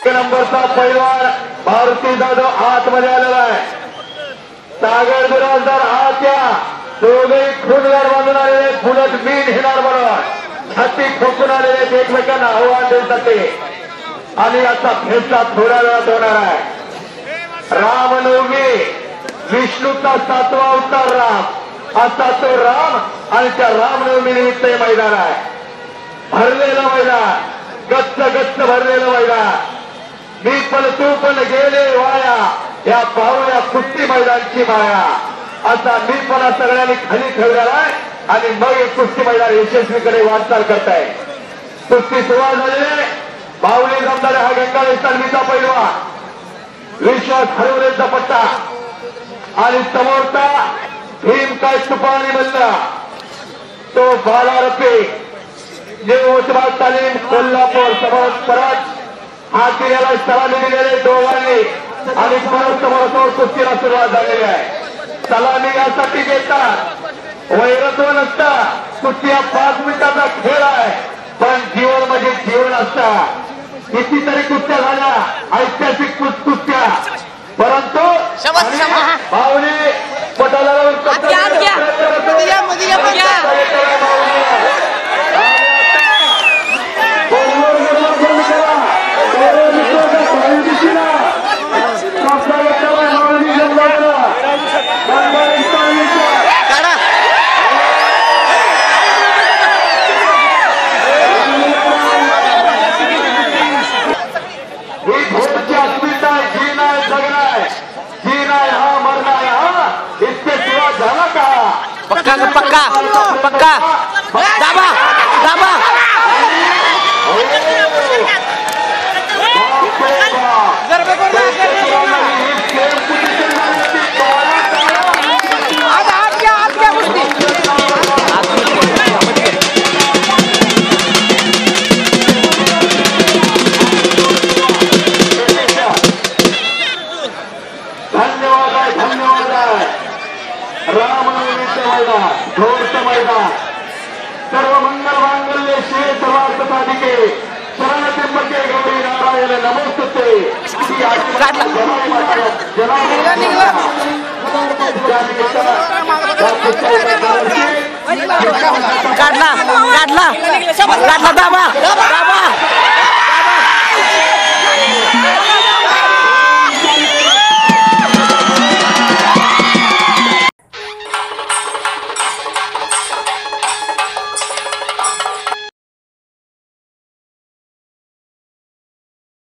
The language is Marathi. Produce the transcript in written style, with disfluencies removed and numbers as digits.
नंबरचा पैलवान मारुती जाधव आतमध्ये आलेला आहे. सागर बिराजदार आत या. दोघे खूनगार बांधून आलेले फुलत मीन हिनार बनवून छाती ठोकून आलेले एकमेकांना आव्हान देण्यासाठी आणि याचा फेसला थोड्या वेळात होणार आहे. रामनवमी विष्णूचा 7वा अवतार राम असा तो राम आणि त्या रामनवमी निमित्त हे मैदान आहे. भरलेलं मैदान गच्च गच्च भरलेलं मैदान. मी पण तू पण गेले वाया या पाहुण्या कुस्ती मैदानची माया असा मीपणा सगळ्यांनी खाली ठेवलेला आहे आणि मग एक कुस्ती मैदान यशस्वीकडे वाटचाल करताय. कुस्ती सुरुवात झालेली. बाहुली जमदार हा गंगाळे सलमीचा पैलवान विश्वास हरवलेचा पट्टा आणि समोरचा भीम काय तुपाणी मल्ला तो बालारपे जे ओसबाग तालीम कोल्हापूर समोर परत हाती याला सलामी दिलेले दोघांनी आणि परत समोर कुस्तीला सुरुवात झालेली आहे. सलामी यासाठी घेतात वैरत्व नसता. कुस्ती हा 5 मिनिटाचा खेळ आहे पण जीवन म्हणजे जीवन असता. कितीतरी कुस्त्या झाल्या ऐतिहासिक कुस्त्या परंतु भावने पटाला पक्का पक्का पक्का दाबा दाबा ढोरचं मैदान सर्व मंगल मांगल्य शिवे सर्वार्थ साधिके शरण त्र्यंबके गौरी नारायण नमोस्तुते. काढला काढला काढला दाबा दाबा